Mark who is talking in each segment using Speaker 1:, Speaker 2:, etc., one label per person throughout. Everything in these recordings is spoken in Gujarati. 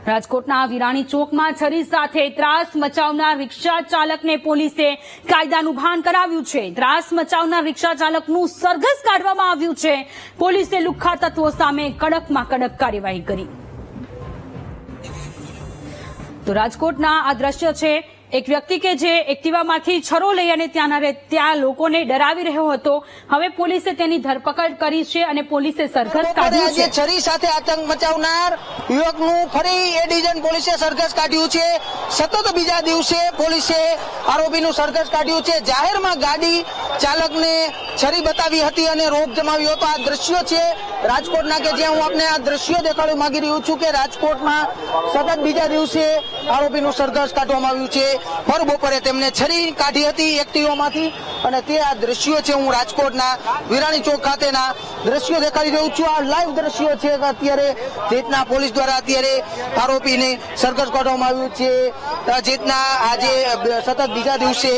Speaker 1: રાજકોટના વિરાણી ચોકમાં છરી સાથે ત્રાસ મચાવનાર રિક્ષા ચાલકને પોલીસે કાયદાનું ભાન કરાવ્યું છે। ત્રાસ મચાવનાર રિક્ષા ચાલકનું સરઘસ કાઢવામાં આવ્યું છે। પોલીસે લુખ્ખા તત્વો સામે કડકમાં કડક કાર્યવાહી કરી। તો રાજકોટના આ દ્રશ્ય છે। એક વ્યક્તિ કે જે એક્ટિવામાંથી છરો લઈ અને ત્યાં લોકોને ડરાવી રહ્યો હતો, હવે પોલીસે તેની ધરપકડ કરી છે અને પોલીસે સરઘસ કાઢ્યું છે।
Speaker 2: છરી સાથે આતંક મચાવનાર યુવકનું ફરી એ ડિવિઝન પોલીસે સરઘસ કાઢ્યું છે। સતત બીજા દિવસે પોલીસે આરોપીનું સરઘસ કાઢ્યું છે। જાહેરમાં ગાડી ચાલકને છરી બતાવી હતી અને રોપ જમાવ્યો હતો। આ દ્રશ્યો છે રાજકોટના કે જ્યાં હું આપને આ દ્રશ્યો દેખાડવા માંગી રહ્યો છું કે રાજકોટમાં સતત બીજા દિવસે આરોપીનું સરઘસ કાઢવામાં આવ્યું છે। ભર બપોરે તેમને છરી કાઢી હતી એક્ટિવામાંથી અને તે આ દ્રશ્યો છે। હું રાજકોટના વિરાણી ચોક ખાતેના દ્રશ્યો દેખાડી રહ્યો છું। આ લાઈવ દ્રશ્યો છે કે અત્યારે જેતના પોલીસ દ્વારા અત્યારે આરોપીને સરઘસ કાઢવામાં આવ્યું છે। જેતના આજે સતત બીજા દિવસે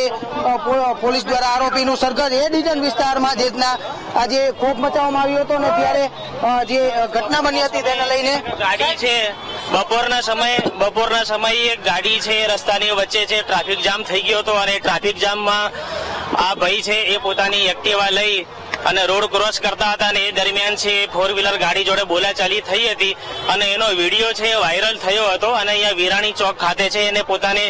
Speaker 2: પોલીસ દ્વારા આરોપીનું સરઘસ એ ડિવિઝન વિસ્તારમાં જેતના આજે ખોફ મચાવવામાં આવ્યો હતો અને ત્યારે જે ઘટના બની હતી તેને લઈને
Speaker 3: ગાડી છે બપોરના સમયે એક ગાડી છે રસ્તાની વચ્ચે છે, ટ્રાફિક જામ થઈ ગયો હતો અને ટ્રાફિક જામમાં આ ભાઈ છે એ પોતાની એક્ટિવા લઈ અને રોડ ક્રોસ કરતા હતા અને એ દરમિયાન છે ફોર વ્હીલર ગાડી જોડે બોલાચાલી થઈ હતી અને એનો વિડીયો છે વાયરલ થયો હતો અને અહીંયા વિરાણી ચોક ખાતે છે એને પોતાને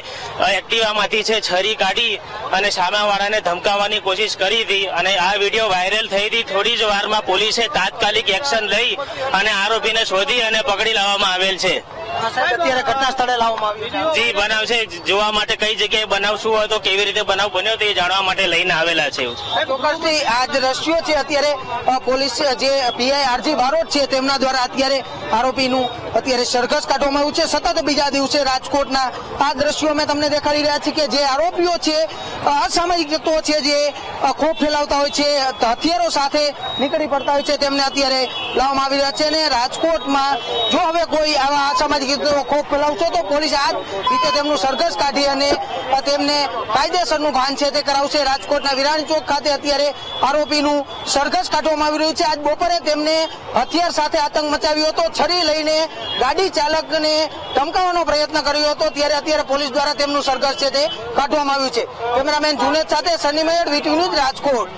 Speaker 3: એક્ટિવામાંથી છે છરી કાઢી અને સામેવાળાને ધમકાવવાની કોશિશ કરી હતી અને આ વિડીયો વાયરલ થઈ હતી। થોડી જ વારમાં પોલીસે તાત્કાલિક એક્શન લઈ અને આરોપીને શોધી અને પકડી લાવવામાં આવેલ છે।
Speaker 2: અત્યારે ઘટના સ્થળે લાવવામાં આવ્યું
Speaker 3: જી બનાવ છે જોવા માટે કઈ જગ્યાએ બનાવ શું હતો, કેવી રીતે બનાવ બન્યો તે જાણવા માટે લઈને આવેલા છે।
Speaker 2: ચોક્કસથી આ દ્રશ્યો છે અત્યારે પોલીસ જે પીઆઈ આરજી બારોટ છે તેમના દ્વારા અત્યારે આરોપીનું અત્યારે સરઘસ કાઢવામાં આવ્યું છે। સતત બીજા દિવસે રાજકોટના આ દ્રશ્યો અમે તમને દેખાડી રહ્યા છીએ કે જે આરોપીઓ છે અસામાજિક તત્વો છે જે ખોફ ફેલાવતા હોય છે, હથિયારો સાથે નીકળી પડતા હોય છે, તેમને અત્યારે લાવવામાં આવી રહ્યા છે અને રાજકોટમાં જો હવે કોઈ આવા અસામાજિક તત્વો ખોફ ફેલાવશો તો પોલીસ આ રીતે તેમનું સરઘસ કાઢી અને તેમને કાયદેસરનું ભાન છે તે કરાવશે। રાજકોટના વિરાણી ચોક ખાતે અત્યારે આરોપીનું સરઘસ કાઢવામાં આવી રહ્યું છે। આજ બપોરે તેમને હથિયાર સાથે આતંક મચાવ્યો હતો, છરી લઈને ગાડી ચાલકને ધમકાવવાનો પ્રયત્ન કર્યો હતો, ત્યારે અત્યારે પોલીસ દ્વારા તેમનું સરઘસ છે તે કાઢવામાં આવ્યું છે। કેમેરામેન જુનેદ સાથે Sunny mayor, VTV news, Rajkot.